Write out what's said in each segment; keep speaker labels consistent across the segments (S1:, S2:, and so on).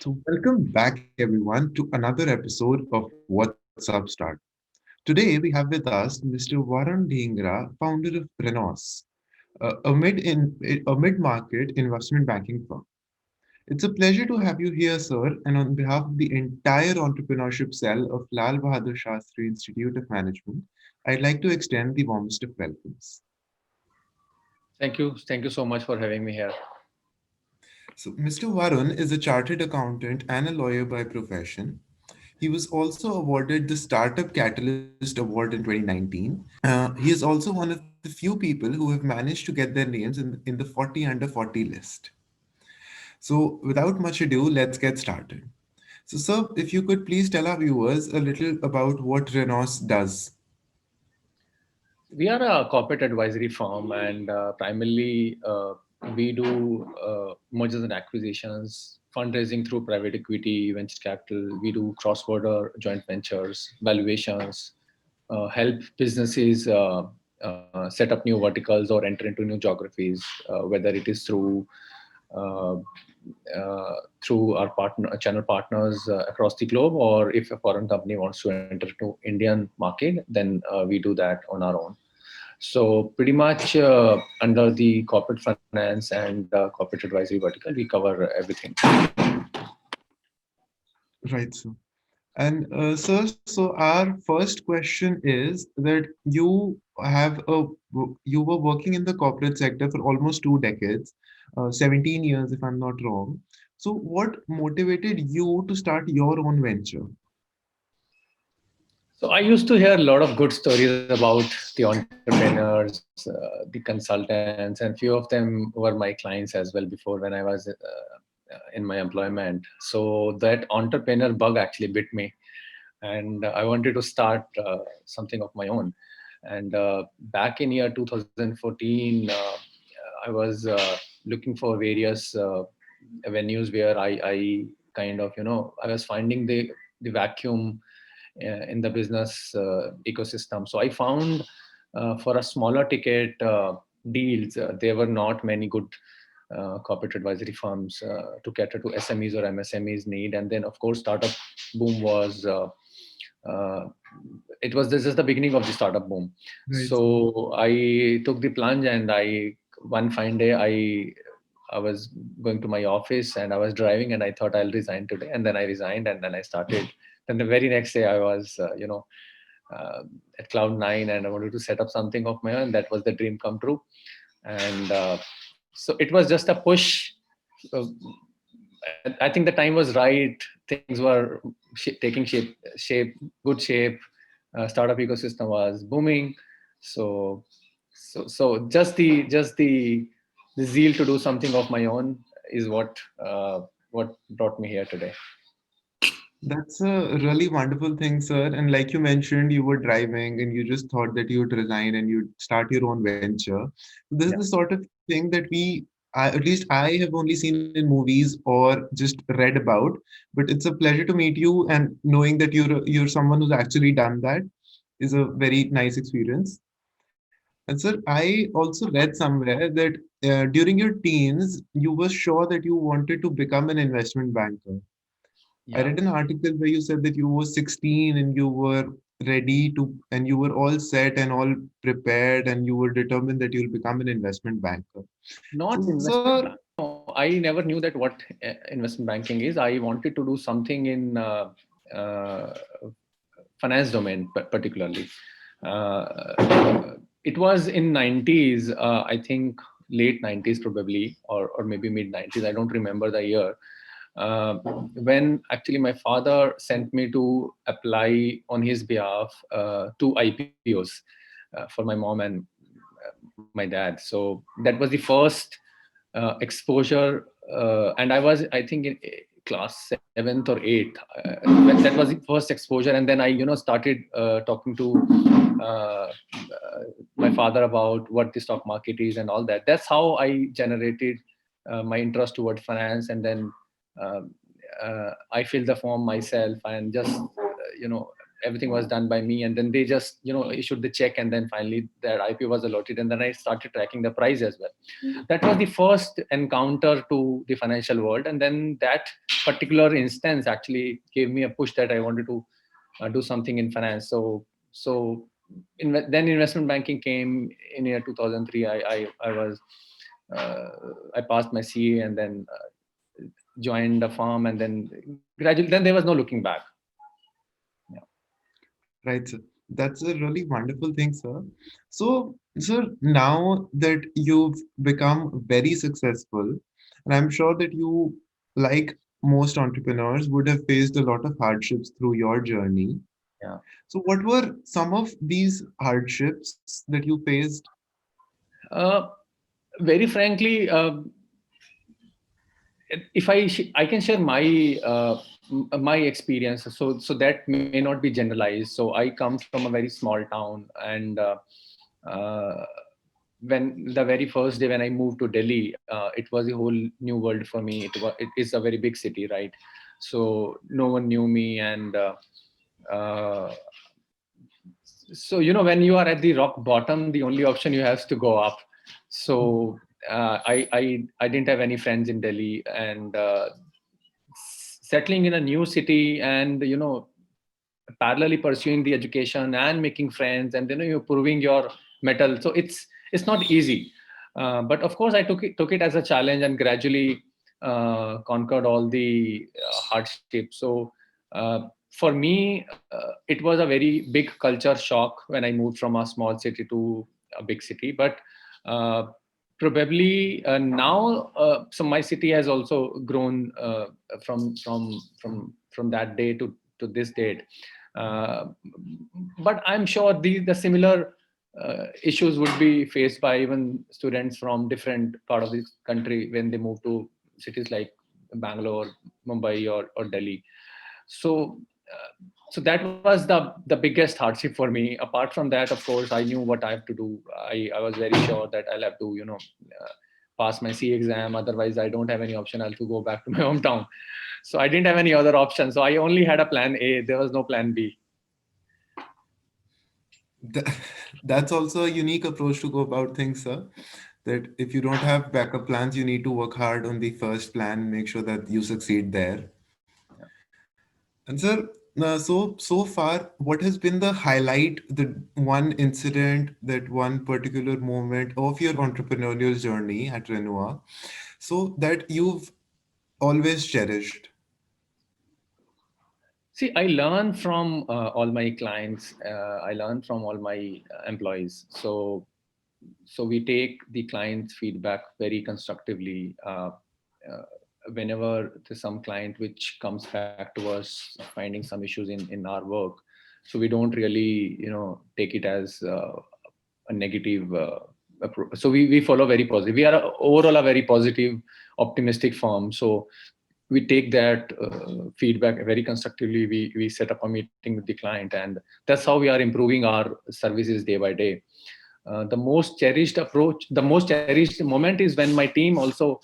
S1: So, welcome back, everyone, to another episode of What's Up Start. Today, we have with us Mr. Varun Dhingra, founder of Renous, a mid-market investment banking firm. It's a pleasure to have you here, sir, and on behalf of the entire entrepreneurship cell of Lal Bahadur Shastri Institute of Management, I'd like to extend the warmest of welcomes.
S2: Thank you. Thank you so much for having me here.
S1: So, Mr. Varun is a chartered accountant and a lawyer by profession. He was also awarded the Startup Catalyst Award in 2019. He is also one of the few people who have managed to get their names in the 40 under 40 list. So, without much ado, let's get started. So, sir, if you could please tell our viewers a little about what Renos does.
S2: We are a corporate advisory firm, and primarily we do mergers and acquisitions, fundraising through private equity, venture capital. We do cross-border joint ventures, valuations, help businesses set up new verticals or enter into new geographies, whether it is uh, through our partner channel partners across the globe, or if a foreign company wants to enter to Indian market, then we do that on our own. So pretty much under the corporate finance and corporate advisory vertical, we cover everything.
S1: Right, sir. And sir, so our first question is that you were working in the corporate sector for almost 2 decades, 17 years if I'm not wrong. So what motivated you to start your own venture?
S2: So I used to hear a lot of good stories about the entrepreneurs, the consultants, and few of them were my clients as well before when I was in my employment. So that entrepreneur bug actually bit me, and I wanted to start something of my own. And back in year 2014, I was looking for various venues where I kind of, I was finding the vacuum in the business ecosystem. So I found for a smaller ticket deals, there were not many good corporate advisory firms to cater to SMEs or MSMEs need. And then, of course, startup boom was. It was This is the beginning of the startup boom.
S1: Right, sir.
S2: So I took the plunge, and I one fine day I was going to my office and I was driving, and I thought I'll resign today, and then I resigned, and then I started. Then the very next day I was uh, at cloud nine, and I wanted to set up something of my own. That was the dream come true. And so it was just a push. uh, I think the time was right. Things were taking shape, good shape. Startup ecosystem was booming. So, just the zeal to do something of my own is what brought me here today.
S1: That's a really wonderful thing, sir. And like you mentioned, you were driving and you just thought that you would resign and you'd start your own venture. This is the
S2: Yeah.
S1: sort of thing that at least I have only seen in movies or just read about. But it's a pleasure to meet you, and knowing that you're someone who's actually done that is a very nice experience. And sir, I also read somewhere that during your teens, you were sure that you wanted to become an investment banker. I
S2: Yeah.
S1: read an article where you said that you were 16 and you were ready to, and you were all set and all prepared, and you were determined that you'll become an investment banker. So,
S2: Not
S1: sir,
S2: investment bank. No, I never knew that what investment banking is. I wanted to do something in uh, finance domain, particularly. It was in 90s, I think late 90s probably, or maybe mid 90s. I don't remember the year. Uh, when actually my father sent me to apply on his behalf two IPOs for my mom and my dad. So that was the first exposure, and I was, I think, in class seventh or eighth. That was the first exposure, and then I, started talking to my father about what the stock market is and all that. That's how I generated my interest toward finance, and then I filled the form myself and just, everything was done by me, and then they just issued the check, and then finally that IPO was allotted, and then I started tracking the price as well. That was the first encounter to the financial world, and then that particular instance actually gave me a push that I wanted to do something in finance. Then investment banking came in year 2003. I was I passed my CA, and then joined a firm, and then gradually, then there was no looking back. Yeah.
S1: Right, sir. That's a really wonderful thing, sir. So, sir, now that you've become very successful, and I'm sure that you, like most entrepreneurs, would have faced a lot of hardships through your journey.
S2: Yeah.
S1: So, what were some of these hardships that you faced?
S2: Uh, Very frankly, if I can share my experience, so that may not be generalized. So I come from a very small town, and uh, when the very first day when I moved to Delhi, it was a whole new world for me. It is a very big city, right? So no one knew me, and uh, so when you are at the rock bottom, the only option you have is to go up. So I didn't have any friends in Delhi, and settling in a new city, and parallelly pursuing the education and making friends, and you're proving your metal. So it's not easy, but of course I took it as a challenge, and gradually conquered all the hardships. So for me, it was a very big culture shock when I moved from a small city to a big city. But uh, probably now, so my city has also grown from that day to this date. uh, but I'm sure the similar issues would be faced by even students from different part of the country when they move to cities like Bangalore, Mumbai, or Delhi. So so that was the biggest hardship for me. Apart from that, of course, I knew what I have to do. I was very sure that I'll have to pass my C exam, otherwise I don't have any option. I'll have to go back to my hometown. So I didn't have any other option, so I only had a plan A. There was no plan B.
S1: Th- That's also a unique approach to go about things, sir. That if you don't have backup plans, you need to work hard on the first plan, make sure that you succeed there. And sir, so far, what has been the highlight, the one incident, that one particular moment of your entrepreneurial journey at Renua, so that you've always cherished?
S2: See, I learn from all my clients. I learn from all my employees. So we take the client's feedback very constructively. Uh, Whenever there's some client which comes back to us finding some issues in our work, so we don't really take it as a negative approach. So we follow very positive. We are overall a very positive, optimistic firm. So we take that feedback very constructively. We set up a meeting with the client, and that's how we are improving our services day by day. The most cherished moment is when my team also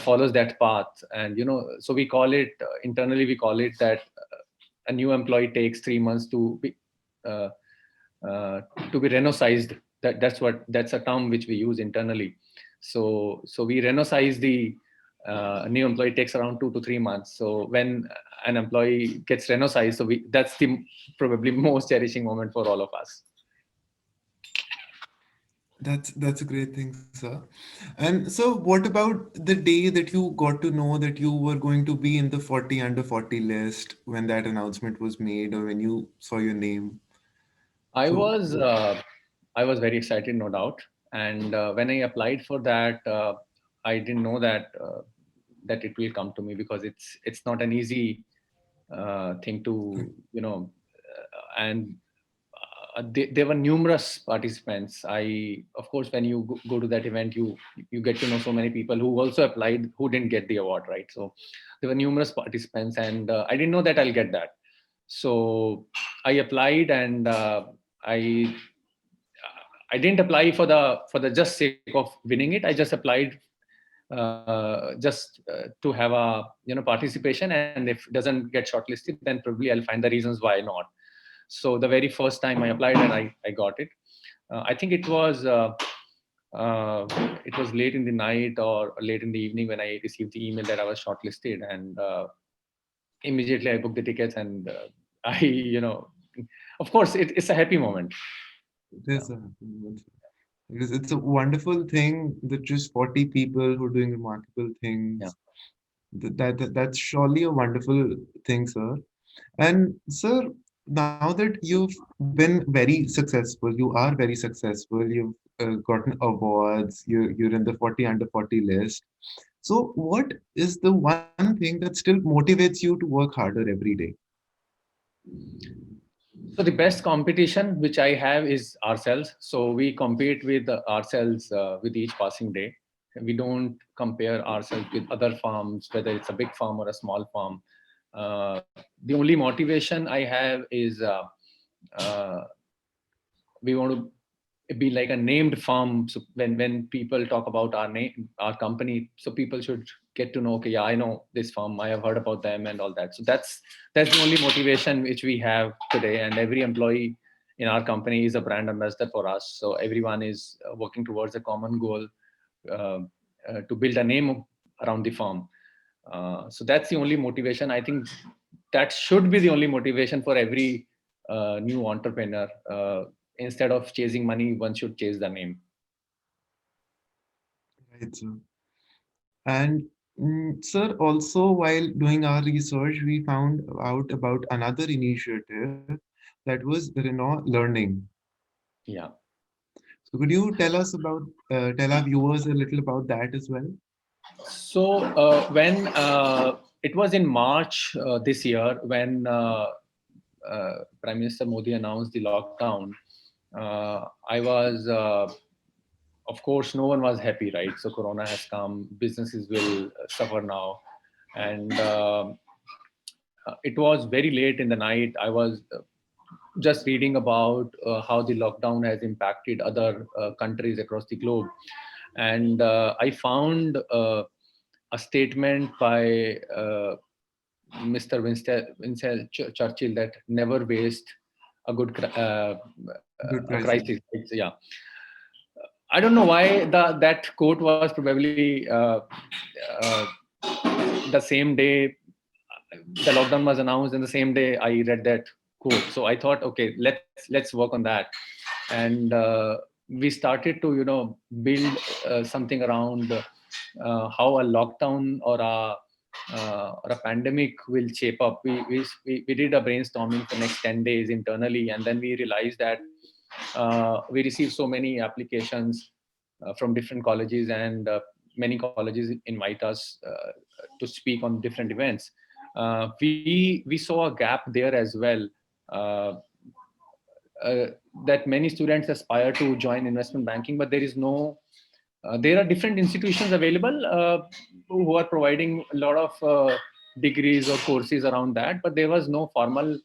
S2: follows that path. And so we call it internally, we call it that a new employee takes 3 months uh, uh, to be renosized. That's a term which we use internally. So we renosize the new employee. Takes around 2 to 3 months. So when an employee gets renosized, that's the probably most cherishing moment for all of us.
S1: That's a great thing, sir. And so, what about the day that you got to know that you were going to be in the 40 under 40 list when that announcement was made, or when you saw your name?
S2: I
S1: So,
S2: was uh, I was very excited, no doubt. And when I applied for that, I didn't know that it will come to me, because it's not an easy thing to and there were numerous participants. Of course, when you go to that event, you get to know so many people who also applied who didn't get the award, right? So there were numerous participants, and I didn't know that I'll get that. So I applied, and I didn't apply for the just sake of winning it. I just applied just to have a participation, and if it doesn't get shortlisted, then probably I'll find the reasons why not. So the very first time I applied and I got it. I think it was late in the night or late in the evening when I received the email that I was shortlisted, and immediately I booked the tickets, and of course, it's a happy moment.
S1: It is a because it's a wonderful thing that just 40 people who are doing remarkable
S2: Yeah.
S1: things. That's surely a wonderful thing, sir. And sir, now that you've been very successful, you are very successful. You've gotten awards. You're in the 40 under 40 list. So, what is the one thing that still motivates you to work harder every day?
S2: So the best competition which I have is ourselves. So we compete with ourselves with each passing day. We don't compare ourselves with other farms, whether it's a big farm or a small farm. The only motivation I have is uh, we want to be like a named firm. So when people talk about our name, our company, so people should get to know, okay, yeah, I know this firm, I have heard about them and all that. So that's the only motivation which we have today, and every employee in our company is a brand ambassador for us. So everyone is working towards a common goal, uh, to build a name around the firm. So that's the only motivation. I think that should be the only motivation for every new entrepreneur. Instead of chasing money, one should chase the name.
S1: Right, sir. And sir, also while doing our research, we found out about another initiative that was Renault Learning.
S2: Yeah.
S1: So could you tell us about, tell our viewers a little about that as well?
S2: So when it was in March this year, when Prime Minister Modi announced the lockdown, I was, of course, no one was happy, right? So Corona has come, businesses will suffer now, and it was very late in the night. I was just reading about how the lockdown has impacted other countries across the globe, and I found a statement by Mr. Winston Churchill that never waste a
S1: Good
S2: crisis.
S1: crisis.
S2: Yeah, I don't know why that quote was probably uh, the same day the lockdown was announced, and the same day I read that quote. So I thought, okay, let's work on that, and we started to build something around how a lockdown or a pandemic will shape up. We did a brainstorming for next 10 days internally, and then we realized that we received so many applications from different colleges, and many colleges invite us to speak on different events. We saw a gap there as well. Uh, uh, that many students aspire to join investment banking, but there is no. There are different institutions available who are providing a lot of degrees or courses around that, but there was no formal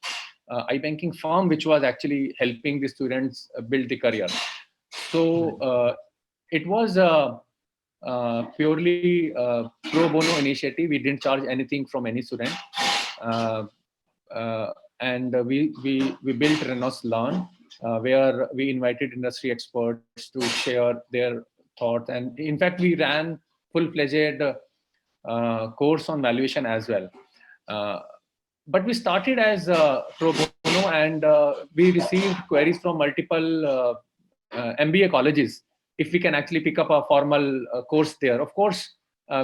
S2: iBanking firm which was actually helping the students build the career. So
S1: Right.
S2: it was a purely pro bono initiative. We didn't charge anything from any student. Uh, and we built Renous Learn, where we invited industry experts to share their thoughts, and in fact we ran full-fledged course on valuation as well. Uh, but we started as pro bono, and we received queries from multiple MBA colleges if we can actually pick up a formal course there. Of course,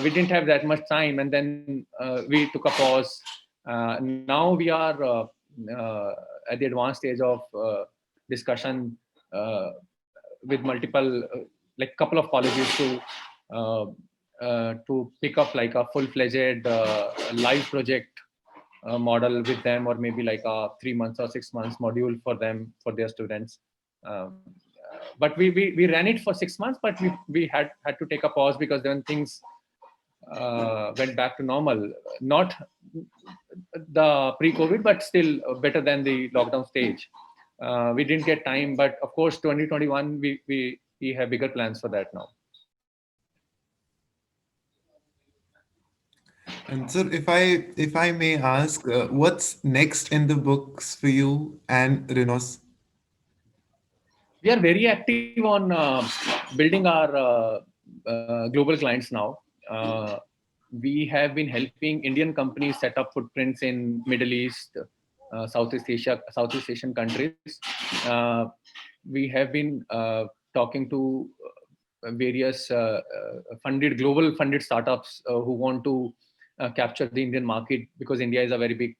S2: we didn't have that much time, and then we took a pause. Now we are at the advanced stage of discussion with multiple, like couple of colleges uh, to pick up like a full-fledged live project model with them, or maybe like a 3 months or 6 months module for them, for their students. Um, but we ran it for 6 months, but we had to take a pause because then things went back to normal. Not the pre-COVID, but still better than the lockdown stage. We didn't get time, but of course, 2021 we have bigger plans for that now.
S1: And sir, if I may ask, what's next in the books for you and Renos?
S2: We are very active on building our global clients now. Uh, we have been helping Indian companies set up footprints in Middle East, Southeast Asian countries. Uh, we have been talking to various global funded startups who want to capture the Indian market, because India is a very big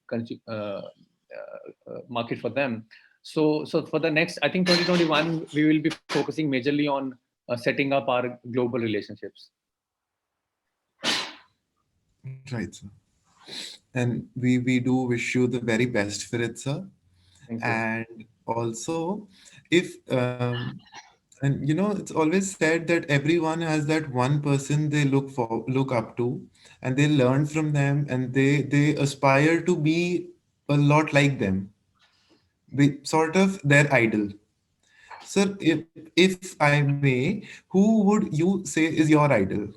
S2: market for them. So for the next, I think 2021, we will be focusing majorly on setting up our global relationships.
S1: Right, sir. And we do wish you the very best for it, sir.
S2: Thank you.
S1: And also, if and it's always said that everyone has that one person they look up to, and they learn from them, and they aspire to be a lot like them. They sort of their idol. Sir, if I may, who would you say is your idol?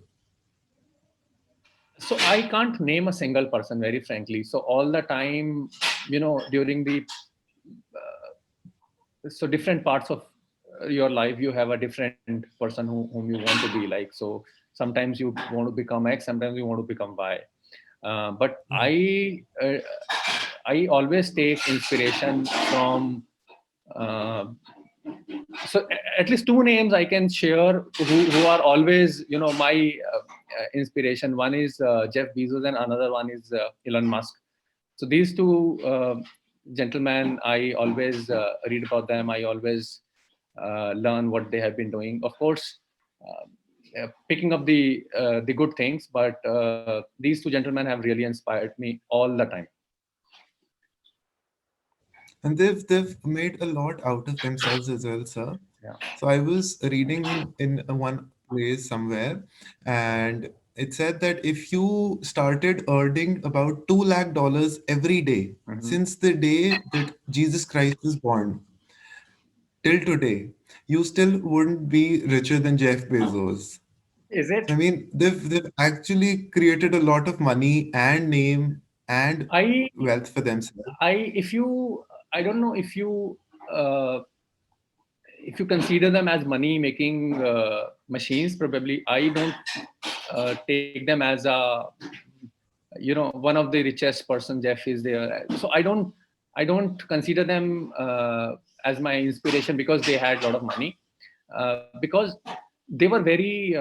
S2: So I can't name a single person, very frankly. So all the time, during the so different parts of your life, you have a different person whom you want to be like. So sometimes you want to become X, sometimes you want to become Y. But I always take inspiration from uh, so at least two names I can share who are always my inspiration. One is Jeff Bezos, and another one is Elon Musk. So these two gentlemen, I always read about them. I always learn what they have been doing. Of course, picking up the good things, but these two gentlemen have really inspired me all the time.
S1: And they've made a lot out of themselves as well, sir.
S2: Yeah.
S1: So I was reading in one place somewhere, and it said that if you started earning about $2 lakh every day
S2: Mhm.
S1: since the day that Jesus Christ was born till today, you still wouldn't be richer than Jeff Bezos.
S2: Is
S1: I
S2: it?
S1: mean, they've actually created a lot of money and name and
S2: I
S1: wealth for themselves.
S2: if you I don't know uh, if you consider them as money making machines. Probably I don't take them as a one of the richest person. Jeff is there, so I don't consider them as my inspiration because they had a lot of money, because they were very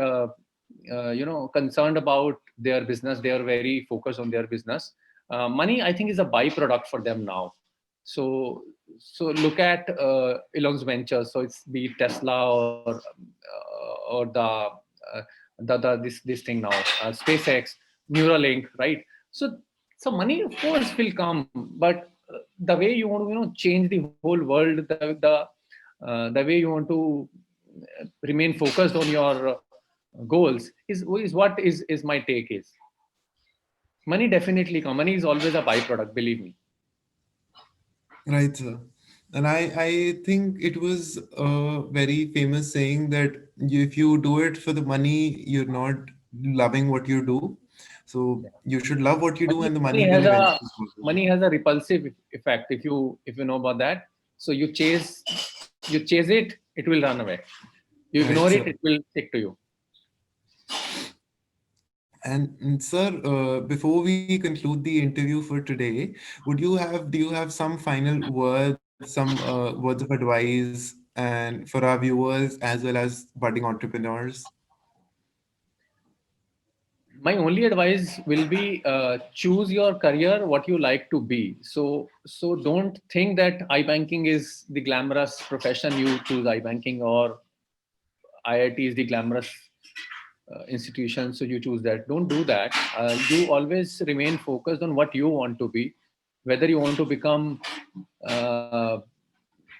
S2: concerned about their business. They are very focused on their business. Money, I think, is a byproduct for them now. So so look at Elon's ventures. So it's be it Tesla or this thing now, SpaceX, Neuralink, right? So money, of course, will come, but the way you want to change the whole world, the way you want to remain focused on your goals is what is my take is. Money definitely come. Money is always a byproduct, believe me.
S1: Right, sir. And I think it was a very famous saying that if you do it for the money, you're not loving what you do. So you should love what you do,
S2: money,
S1: and the
S2: money
S1: money will
S2: has a
S1: eventually follow.
S2: money has a repulsive effect, if you know about that. So you chase it, it will run away. You
S1: Right,
S2: ignore it,
S1: sir.
S2: it will stick to you.
S1: And sir, before we conclude the interview for today, do you have some final words, some words of advice, and for our viewers as well as budding entrepreneurs?
S2: My only advice will be, choose your career what you like to be. So don't think that iBanking is the glamorous profession. You choose iBanking, or IIT is the glamorous institution, so you choose that. Don't do that. You always remain focused on what you want to be, whether you want to become uh,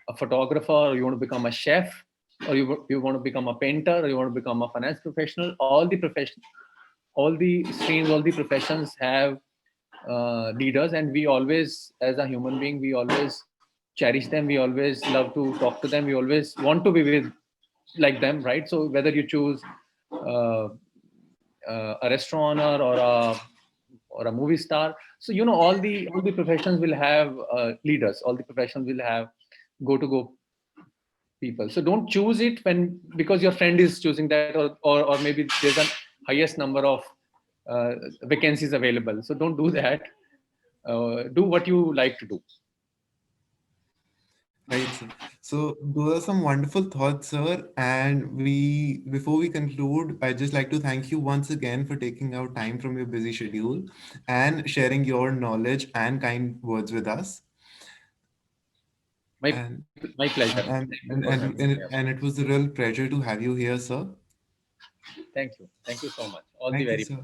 S2: a photographer, or you want to become a chef, or you want to become a painter, or you want to become a finance professional. All the streams, all the professions have leaders, and we always, as a human being, we always cherish them. We always love to talk to them. We always want to be with like them, right? So whether you choose uh, a restaurant owner, or a movie star. So all the professions will have leaders. All the professions will have go people. So don't choose it when because your friend is choosing that, or maybe there's a highest number of uh, vacancies available. So don't do that. Do what you like to do.
S1: Right, sir. So those are some wonderful thoughts, sir. And before we conclude, I'd just like to thank you once again for taking out time from your busy schedule and sharing your knowledge and kind words with us. And
S2: My pleasure. Thank you for having me.
S1: and it was a real pleasure to have you here, sir.
S2: Thank you so much. All the
S1: Thank you,
S2: very
S1: sir.